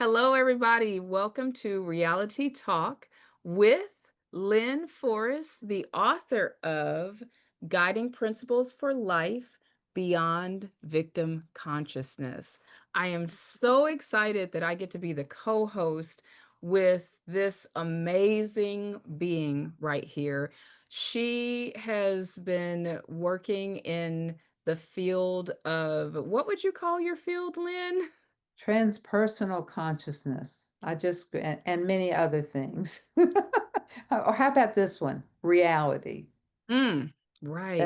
Hello, everybody. Welcome to Reality Talk with Lynn Forrest, the author of Guiding Principles for Life Beyond Victim Consciousness. I am so excited that I get to be the co host with this amazing being right here. She has been working in the field of what would you call your field, Lynn? Transpersonal consciousness. And many other things. Or how about this one? Reality. Mm, right.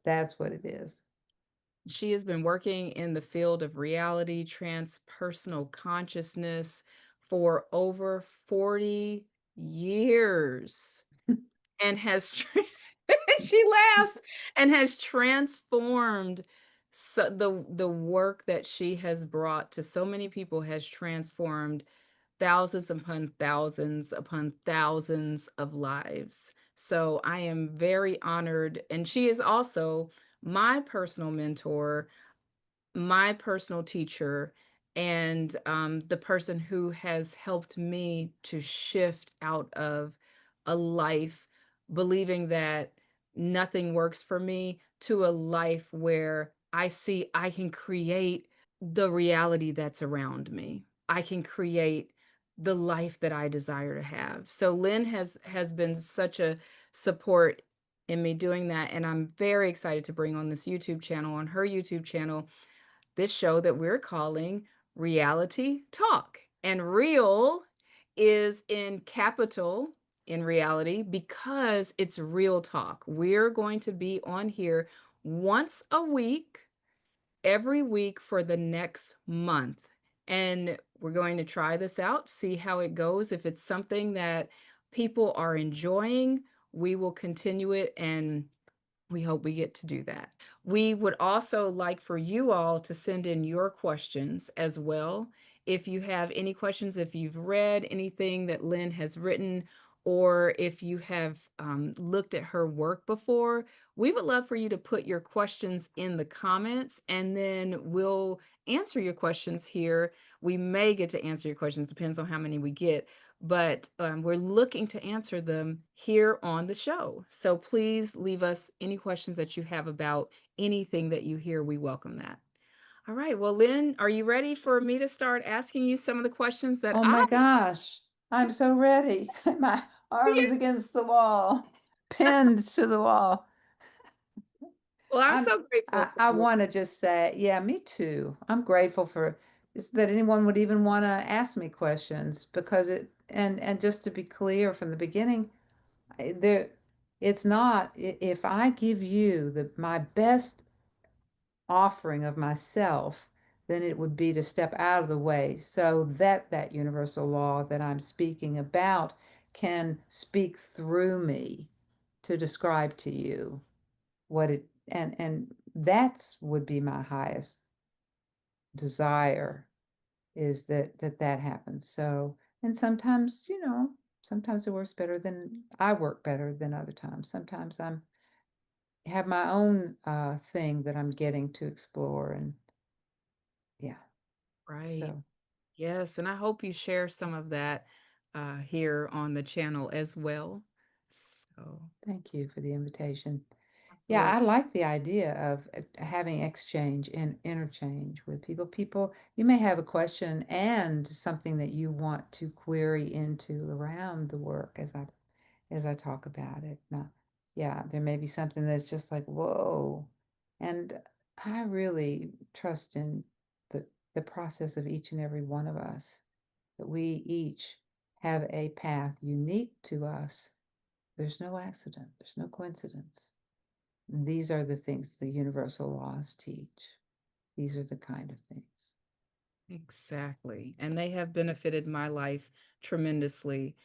That's what it is. She has been working in the field of reality, transpersonal consciousness for over 40 years and has she laughs and has transformed the work that she has brought to so many people has transformed thousands upon thousands of lives. So I am very honored. And she is also my personal mentor, my personal teacher, and the person who has helped me to shift out of a life believing that nothing works for me to a life where I see I can create the reality that's around me. I can create the life that I desire to have. So Lynn has been such a support in me doing that, and I'm very excited to bring on this YouTube channel, on her YouTube channel, this show that we're calling Reality Talk. And real is in capital in reality because it's real talk. We're going to be on here once a week, every week for the next month. And we're going to try this out, see how it goes. If it's something that people are enjoying, we will continue it and we hope we get to do that. We would also like for you all to send in your questions as well. If you have any questions, if you've read anything that Lynn has written, or if you have looked at her work before, we would love for you to put your questions in the comments and then we'll answer your questions here. We may get to answer your questions, depends on how many we get, but we're looking to answer them here on the show. So please leave us any questions that you have about anything that you hear. We welcome that. All right. Well, Lynn, are you ready for me to start asking you some of the questions that Oh I my gosh. I'm so ready. My arms against the wall, pinned to the wall. well, I'm I'm so grateful I, for I you. want to just say, yeah, me too. I'm grateful for is that anyone would even want to ask me questions because and just to be clear from the beginning, there it's not if I give you the my best offering of myself, then it would be to step out of the way so that that universal law that I'm speaking about can speak through me to describe to you what it and that's would be my highest desire is that happens. So, and sometimes, sometimes it works better than I work better than other times. Sometimes I'm have my own thing that I'm getting to explore and yeah. Right. So, Yes. And I hope you share some of that here on the channel as well. So, thank you for the invitation. Yeah, absolutely. I like the idea of having exchange and interchange with people. People, you may have a question and something that you want to query into around the work as I talk about it. Now, yeah, there may be something that's just like, whoa. And I really trust in the process of each and every one of us, that we each have a path unique to us. There's no accident, there's no coincidence. These are the things the universal laws teach. These are the kind of things. Exactly. And they have benefited my life tremendously.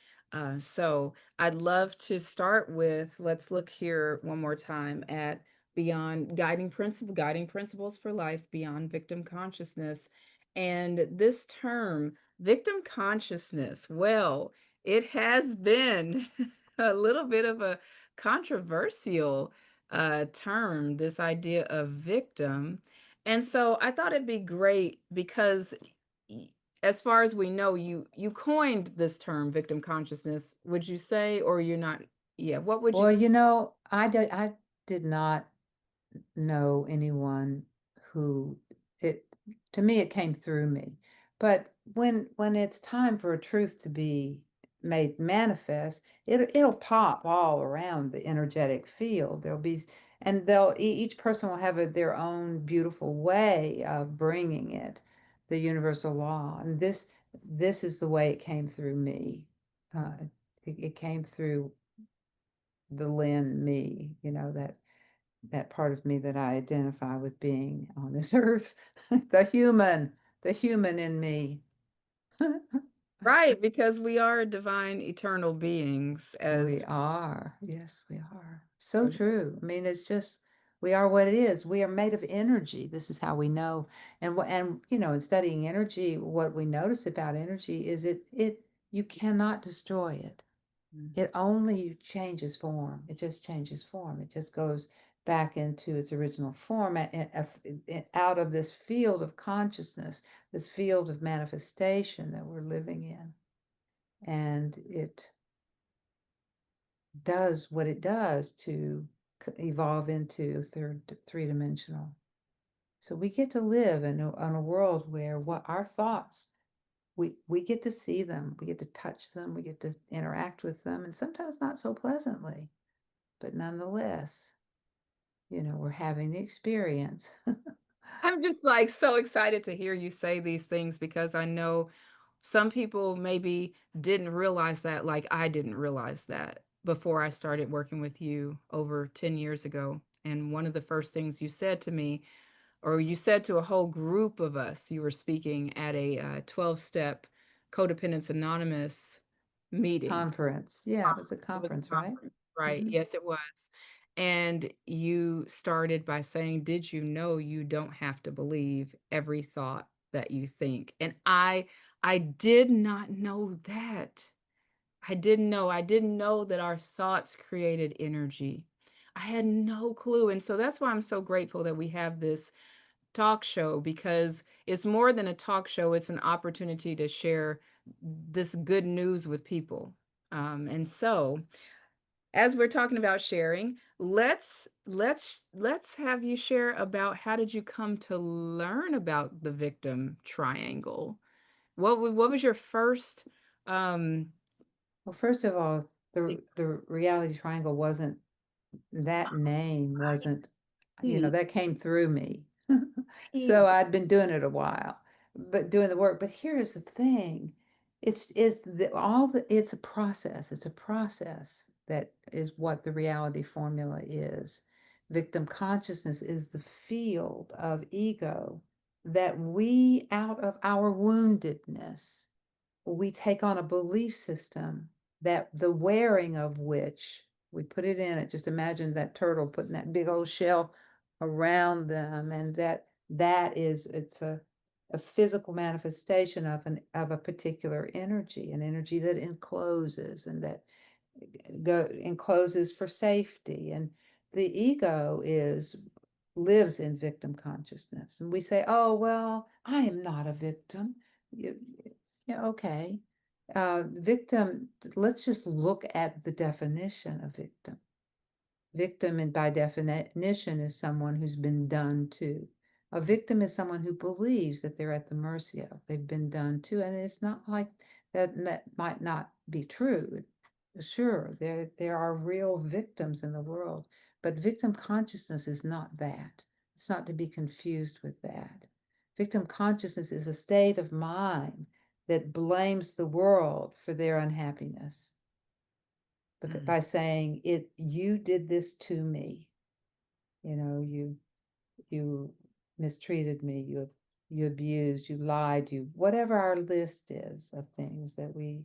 So I'd love to start with, let's look here one more time at beyond guiding principles for life beyond victim consciousness. And this term, victim consciousness, well, it has been a little bit of a controversial term, this idea of victim. And so I thought it'd be great because as far as we know, you coined this term victim consciousness, would you say, or you're not yeah, what would you Well, say? I did not know anyone who it to me it came through me. But when it's time for a truth to be made manifest, it'll pop all around the energetic field. There'll be and each person will have their own beautiful way of bringing it, the universal law. And this is the way it came through me. It came through the Lynn me, that part of me that I identify with being on this earth, the human in me. Right, because we are divine eternal beings as We are. Yes, we are. So true. I mean, it's just we are what it is. We are made of energy. This is how we know. And in studying energy, what we notice about energy is it you cannot destroy it. Mm. It only changes form. It just changes form. It just goes back into its original form out of this field of consciousness, this field of manifestation that we're living in. And it does what it does to evolve into three-dimensional. So we get to live in a world where what our thoughts, we get to see them, we get to touch them, we get to interact with them, and sometimes not so pleasantly. But nonetheless, we're having the experience. I'm just, like, so excited to hear you say these things because I know some people maybe didn't realize that, like I didn't realize that before I started working with you over 10 years ago, and one of the first things you said to me, or you said to a whole group of us, you were speaking at a, 12-step Codependence Anonymous meeting. Conference. Yeah, it was a It was conference, a right? conference, right, Hmm. yes, it was, and you started by saying, "Did you know you don't have to believe every thought that you think?" And I did not know that. I didn't know that our thoughts created energy. I had no clue, and so that's why I'm so grateful that we have this talk show because it's more than a talk show, it's an opportunity to share this good news with people, and so as we're talking about sharing, let's have you share about how did you come to learn about the victim triangle? What was your first um Well, first of all, thing- the reality triangle wasn't that name wasn't, right, that came through me. So right. I'd been doing it a while, but doing the work. But here's the thing. It's a process. It's a process that is what the reality formula is. Victim consciousness is the field of ego that we, out of our woundedness, we take on a belief system that the wearing of which we put it in it. Just imagine that turtle putting that big old shell around them, and it's a physical manifestation of a particular energy, an energy that encloses and that encloses for safety. And the ego is lives in victim consciousness. And we say, oh, well, I am not a victim. You, yeah, okay. Victim, let's just look at the definition of victim. Victim, and by definition, is someone who's been done to. A victim is someone who believes that they're at the mercy of, they've been done to, and it's not like that might not be true. Sure, there are real victims in the world, but victim consciousness is not that. It's not to be confused with that. Victim consciousness is a state of mind that blames the world for their unhappiness Mm. by saying you did this to me. You mistreated me, you abused, you lied, you whatever our list is of things that we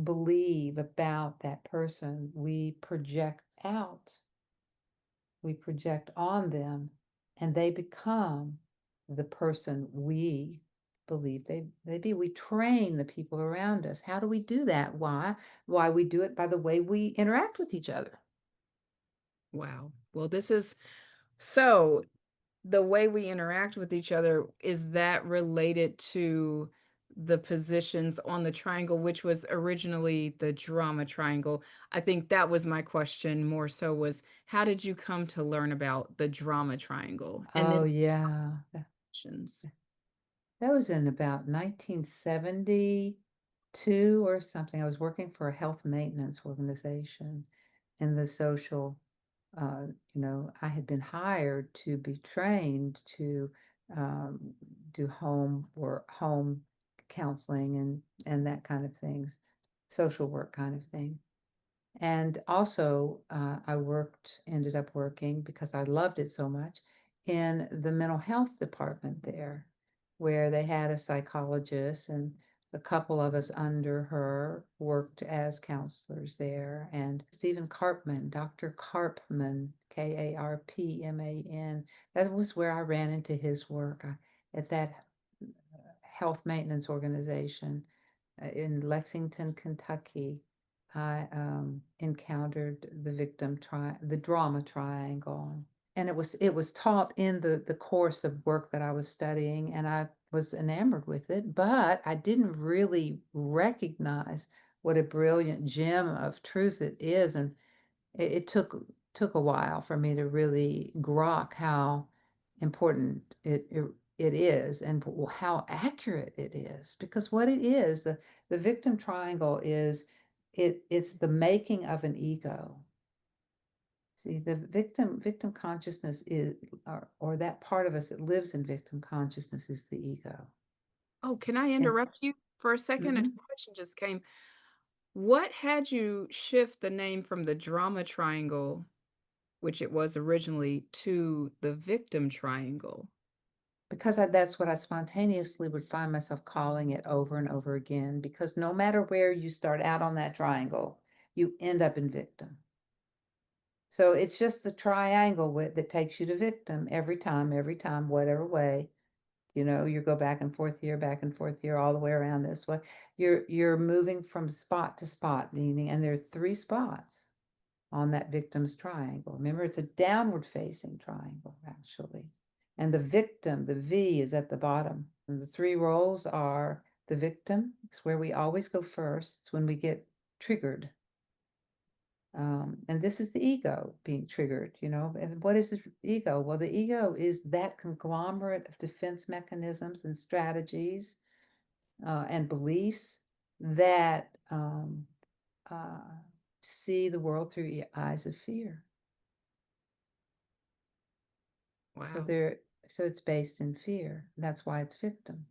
believe about that person, we project on them, and they become the person we believe they be. We train the people around us. How do we do that? Why we do it by the way we interact with each other. Wow. Well, this is so the way we interact with each other, is that related to the positions on the triangle, which was originally the drama triangle? I think that was my question more so was, how did you come to learn about the drama triangle? And Oh then yeah. options. That was in about 1972 or something. I was working for a health maintenance organization in the social, I had been hired to be trained to um, do home counseling and that kind of things, social work kind of thing. And also, ended up working because I loved it so much in the mental health department there, where they had a psychologist and a couple of us under her worked as counselors there. And Stephen Karpman, Dr. Karpman, Karpman, that was where I ran into his work at that health maintenance organization in Lexington, Kentucky. I encountered the drama triangle, and it was taught in the course of work that I was studying, and I was enamored with it, but I didn't really recognize what a brilliant gem of truth it is, and it took a while for me to really grok how important it is and how accurate it is. Because what it is, the victim triangle is it's the making of an ego. See, the victim consciousness is, or that part of us that lives in victim consciousness is the ego. Oh, can I And interrupt you for a second? A mhm, question just came. What had you shift the name from the drama triangle, which it was originally, to the victim triangle? because that's what I spontaneously would find myself calling it over and over again, because no matter where you start out on that triangle, you end up in victim. So it's just the triangle that takes you to victim every time, whatever way. You go back and forth here, all the way around this way. You're moving from spot to spot, meaning, and there are three spots on that victim's triangle. Remember, it's a downward facing triangle, actually. And the victim, the V, is at the bottom. And the three roles are the victim, it's where we always go first, it's when we get triggered. And this is the ego being triggered, And what is the ego? Well, the ego is that conglomerate of defense mechanisms and strategies and beliefs that uh, see the world through eyes of fear. So Wow. there, so it's based in fear. That's why it's victim.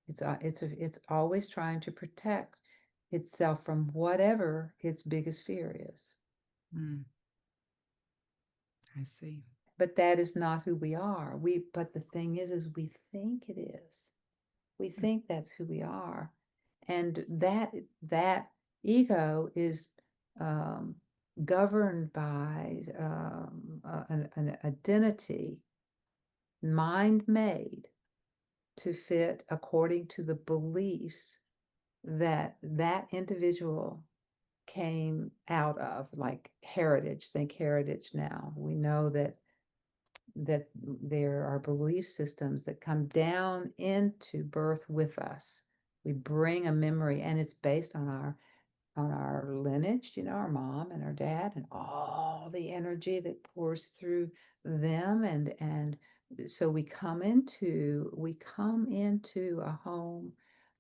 It's always trying to protect itself from whatever its biggest fear is. Mm, I see. But that is not who we are. But the thing is we think it is. We Mm, think that's who we are, and that ego is um, governed by an identity, mind made to fit according to the beliefs that that individual came out of, like heritage. Think heritage now. We know that there are belief systems that come down into birth with us. We bring a memory, and it's based on our lineage, our mom and our dad, and all the energy that pours through them, and so we come into a home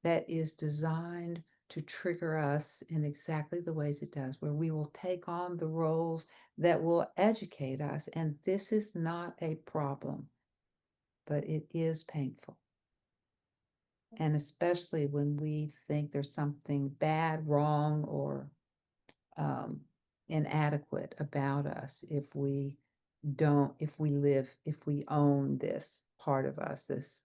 that is designed to trigger us in exactly the ways it does, where we will take on the roles that will educate us. And this is not a problem, but it is painful. And especially when we think there's something bad, wrong, or um, inadequate about us, if we own this part of us, this.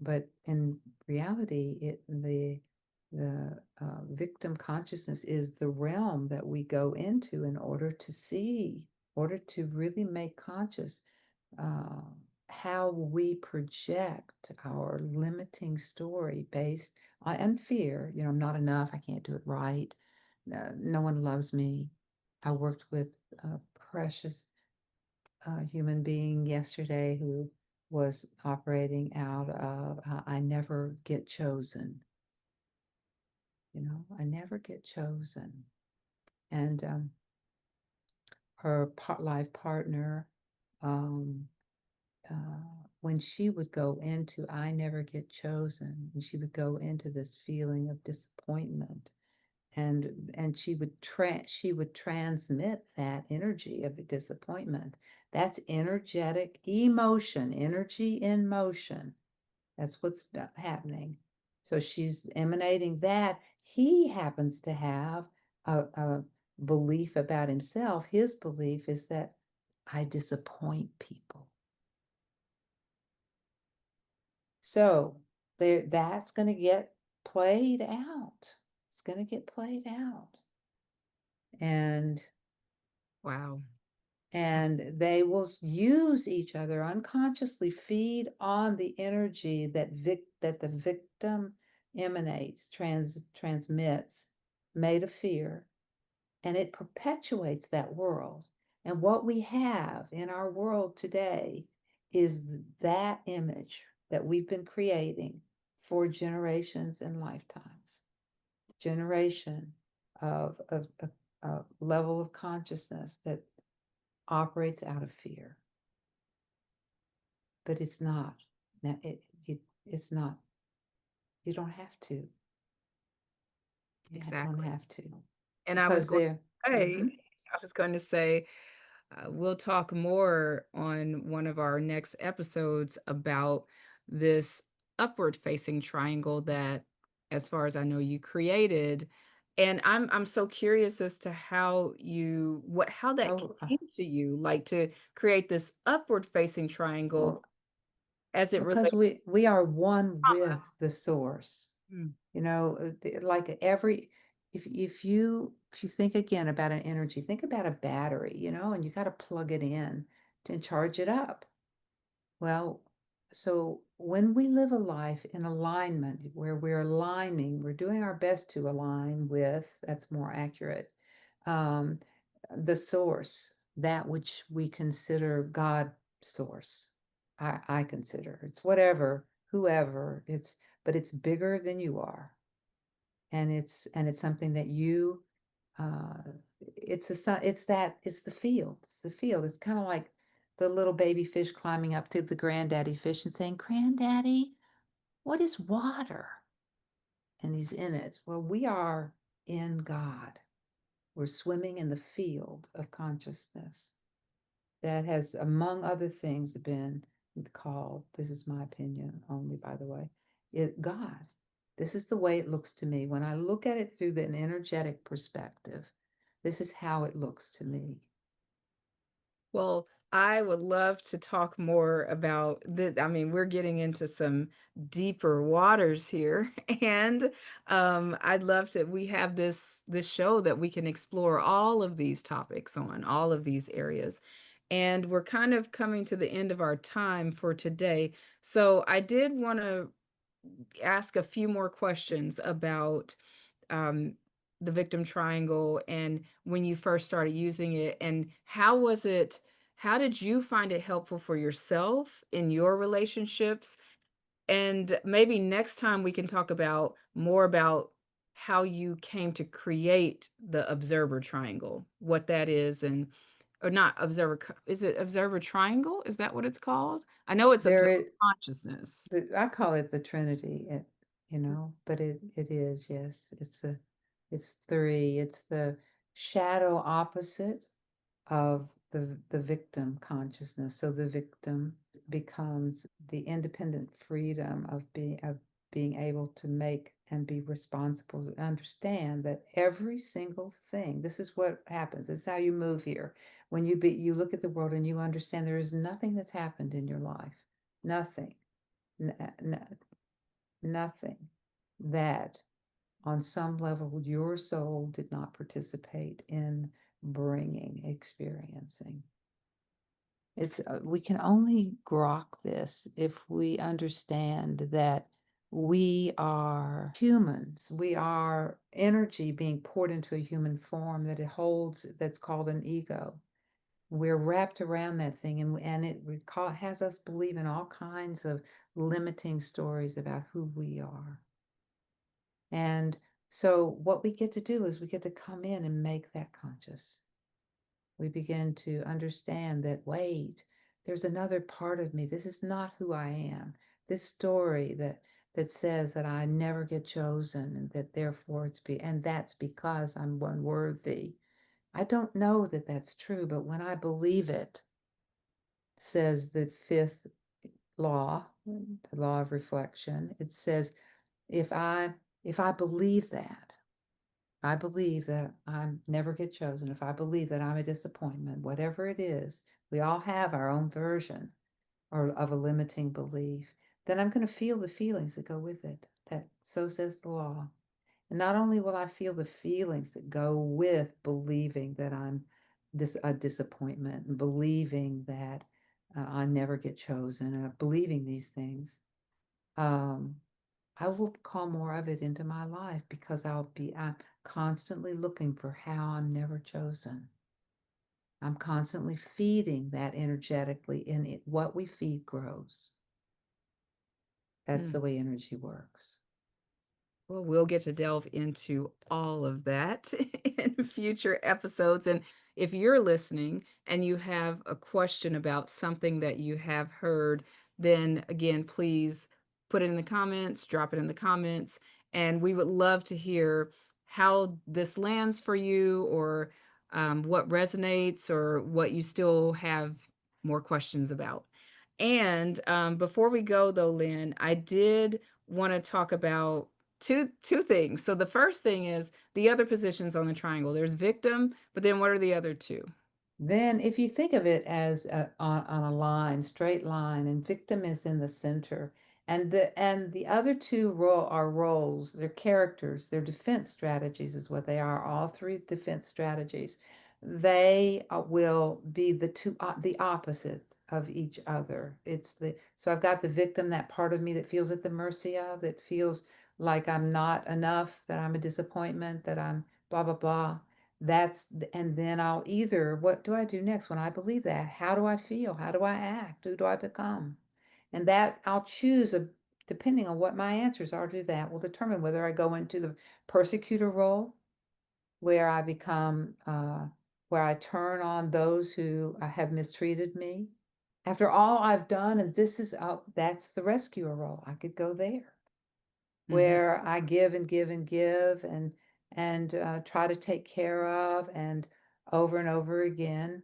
But in reality, the victim consciousness is the realm that we go into in order to really make conscious uh, how we project our limiting story based on fear. I'm not enough. I can't do it right. No one loves me. I worked with precious a human being yesterday who was operating out of I never get chosen. I never get chosen. And her life partner, um, when she would go into I never get chosen, and she would go into this feeling of disappointment, and she would transmit that energy of disappointment. That's energetic emotion, energy in motion. That's what's happening. So she's emanating that. He happens to have a belief about himself. His belief is that I disappoint people. So that's going to get played out. It's going to get played out. And Wow. and they will use each other unconsciously, feed on the energy that the victim emanates, transmits, made of fear, and it perpetuates that world. And what we have in our world today is that image that we've been creating for generations and lifetimes. Generation of a level of consciousness that operates out of fear, but it's not. It's not. You don't have to. You don't Exactly. have to And I was because going they're. to say, Mhm. we'll talk more on one of our next episodes about this upward facing triangle that, as far as I know, you created. And I'm so curious as to how that Oh, came to you, like to create this upward facing triangle well, as it because relates we are one to with the source. trauma. Mm, Like if you think again about an energy, think about a battery, and you got to plug it in to charge it up. Well, so when we live a life in alignment where we're aligning, we're doing our best to align with, that's more accurate, um, the source, that which we consider God source. I consider it's whatever, whoever, but it's bigger than you are. And it's something that you uh, it's the field. It's the field. It's kind of like the little baby fish climbing up to the granddaddy fish and saying, "Granddaddy, what is water?" And he's in it. Well, we are in God. We're swimming in the field of consciousness that has, among other things, been called, this is my opinion only, by the way, God. This is the way it looks to me. When I look at it through an energetic perspective, this is how it looks to me. Well, I would love to talk more about the I mean, we're getting into some deeper waters here, and, I'd love to we have this show that we can explore all of these topics on, all of these areas, and we're kind of coming to the end of our time for today, so I did wanna ask a few more questions about um, the victim triangle and when you first started using it and how did you find it helpful for yourself in your relationships? And maybe next time we can talk about more about how you came to create the observer triangle, what that is and or not is it observer triangle? Is that what it's called? I know it's There observer it, consciousness. I call it the Trinity, but it is, yes. It's three. It's the shadow opposite of the victim consciousness. So the victim becomes the independent freedom of being able to make and be responsible to understand that every single thing, this is what happens. This is how you move here. When you look at the world and you understand there is nothing that's happened in your life, nothing, n- n- nothing that on some level your soul did not participate in bringing, experiencing. It's we can only grok this if we understand that we are humans. We are energy being poured into a human form that it holds, that's called an ego. we're wrapped around that thing, and it has us believe in all kinds of limiting stories about who we are. And so what we get to do is we get to come in and make that conscious. We begin to understand that, wait, there's another part of me. This is not who I am. This story that says that I never get chosen and that therefore and that's because I'm unworthy. I don't know that that's true, but when I believe it, says the fifth law, the law of reflection, it says if I if I believe that, I believe that I never get chosen, if I believe that I'm a disappointment, whatever it is, we all have our own version or of a limiting belief, then I'm going to feel the feelings that go with it. That so says the law. And not only will I feel the feelings that go with believing that I'm a disappointment and believing that I never get chosen, believing these things, um, I will call more of it into my life because I'm constantly looking for how I'm never chosen. I'm constantly feeding that energetically, and what we feed grows. That's Mm. the way energy works. Well, we'll get to delve into all of that in future episodes. And if you're listening and you have a question about something that you have heard, then again, please put it in the comments, drop it in the comments. And we would love to hear how this lands for you, or what resonates, or what you still have more questions about. And before we go, though, Lynn, I did want to talk about two things. So the first thing is the other positions on the triangle. There's victim, but then what are the other two? Then, if you think of it as on a line, straight line, and victim is in the center, and the other two are roles, they're characters, they're defense strategies, is what they are. All three defense strategies. They will be the opposite of each other. So I've got the victim, that part of me that feels at the mercy of, that feels like I'm not enough, that I'm a disappointment, that I'm blah blah blah. And then I'll either, what do I do next when I believe that? How do I feel? How do I act? Who do I become? And that I'll choose, depending on what my answers are to that, will determine whether I go into the persecutor role, where I become, where I turn on those who have mistreated me. After all I've done, and that's the rescuer role. I could go there, Mhm. where I give and give and give and try to take care of, and over again,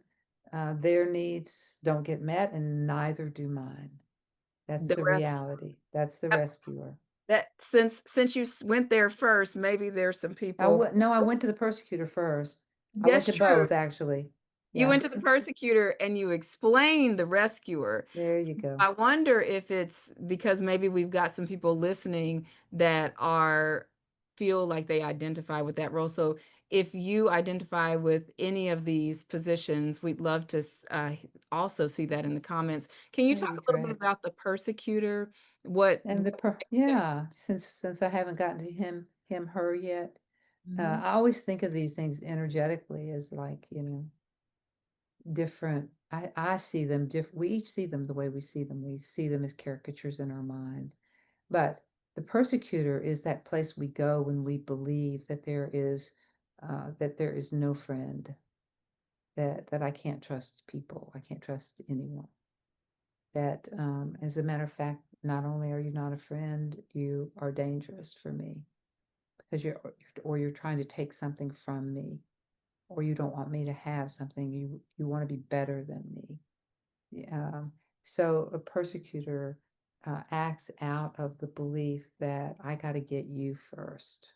their needs don't get met, and neither do mine. That's The the rest reality. That's the rescuer. that since you went there first, maybe there's some I people. would no, I went to the persecutor first. I went That's to true. both, actually. You Yeah, went to the persecutor and you explained the rescuer. there you go. I wonder if it's because maybe we've got some people listening that are feel like they identify with that role. So if you identify with any of these positions, we'd love to also see that in the comments. Can you That'd talk be a little bit great. about the persecutor? What And yeah, since I haven't gotten to her yet, Mhm. I always think of these things energetically as like, different. I see them different. We each see them the way we see them. We see them as caricatures in our mind. But the persecutor is that place we go when we believe that there is no friend, that I can't trust people, I can't trust anyone. That, as a matter of fact, not only are you not a friend, you are dangerous for me because you're trying to take something from me, or you don't want me to have something. You want to be better than me. Yeah. So a persecutor acts out of the belief that I got to get you first.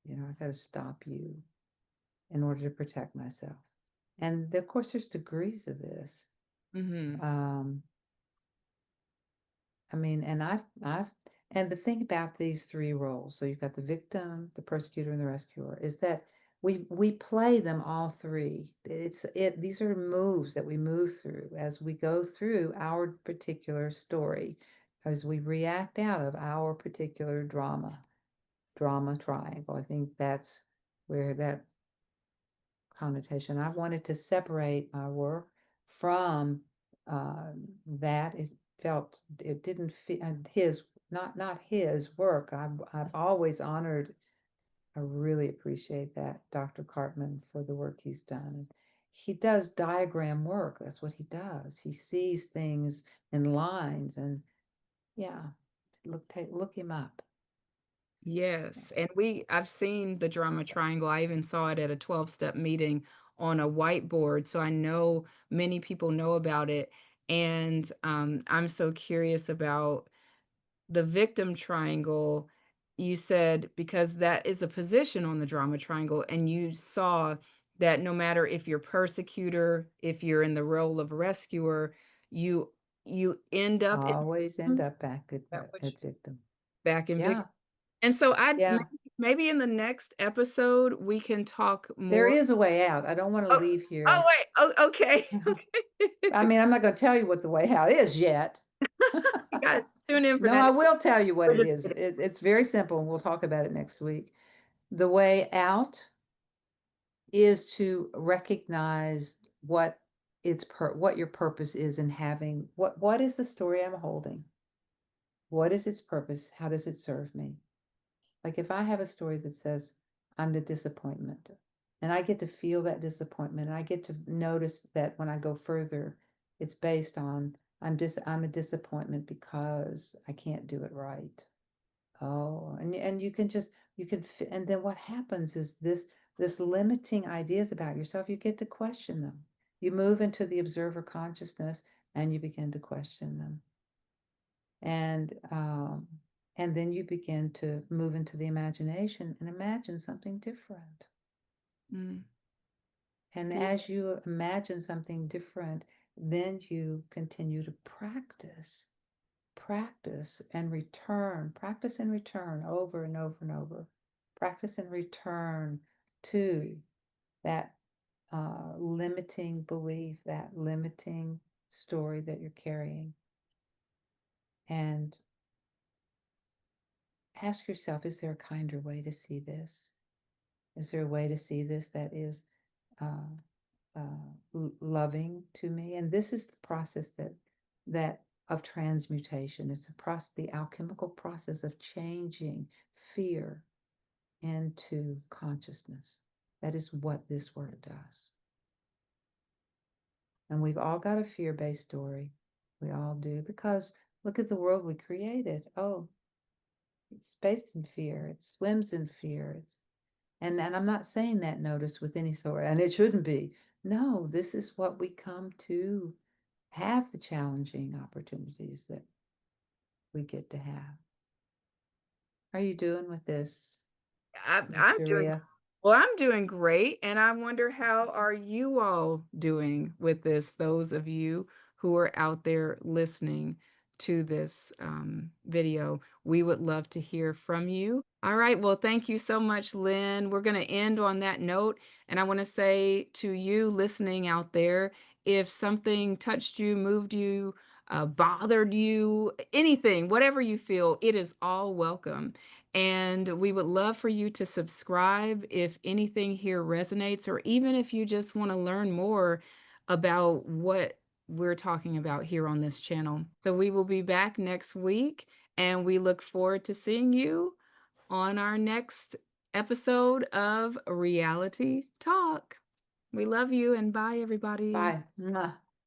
I got to stop you in order to protect myself. And of course, there's degrees of this. Mhm. Um, I mean, and the thing about these three roles, so you've got the victim, the persecutor, and the rescuer, is that we play them all three. These are moves that we move through as we go through our particular story, as we react out of our particular drama triangle. I think that's where that connotation. I wanted to separate my work from that. It felt it didn't fit his not his work. I've always honored. I really appreciate that, Dr. Cartman, for the work he's done. He does diagram work. That's what he does. He sees things in lines, and yeah, look him up. Yeah. Yes, and I've seen the drama triangle. I even saw it at a 12-step meeting on a whiteboard, so I know many people know about it, and, I'm so curious about the victim triangle. You said because that is a position on the drama triangle, and you saw that no matter if you're persecutor, if you're in the role of rescuer, you you end up in Always end victim, up back that what at victim. back in victim. Yeah, And so I yeah. maybe in the next episode, we can talk There more. is a way out. I don't want to Oh, leave oh, here. wait. Oh, okay, I okay. mean, I'm not going to tell you what the way out is yet. You gotta tune in for No, that. I will tell you what We're it just is. kidding. It's very simple, and we'll talk about it next week. The way out is to recognize what your purpose is in having what is the story I'm holding? What is its purpose? How does it serve me? Like if I have a story that says I'm the disappointment, and I get to feel that disappointment, and I get to notice that when I go further, it's based on I'm a disappointment because I can't do it right. Oh, and you can just and then what happens is this limiting ideas about yourself, you get to question them. You move into the observer consciousness and you begin to question them. And then you begin to move into the imagination and imagine something different. Mm, And yeah, as you imagine something different, then you continue to practice and return over and over and over. Practice and return to that limiting belief, that limiting story that you're carrying. And ask yourself, is there a kinder way to see this? Is there a way to see this that is uh, loving to me? And this is the process that of transmutation. It's a process, the alchemical process of changing fear into consciousness. That is what this work does. And we've all got a fear-based story. We all do, because look at the world we created. Oh, it's based in fear. It swims in fear. And I'm not saying that notice with any sort, and it shouldn't be. No, this is what we come to have the challenging opportunities that we get to have. How are you doing with this, Miss I'm doing Sharia? well, I'm doing great, and I wonder how are you all doing with this, those of you who are out there listening to this, video. We would love to hear from you. All right, well, thank you so much, Lynn. We're gonna end on that note, and I wanna say to you listening out there, if something touched you, moved you, bothered you, anything, whatever you feel, it is all welcome. And we would love for you to subscribe if anything here resonates, or even if you just want to learn more about what we're talking about here on this channel. So we will be back next week, and we look forward to seeing you on our next episode of Reality Talk. We love you, and bye, everybody. Bye. Mwah.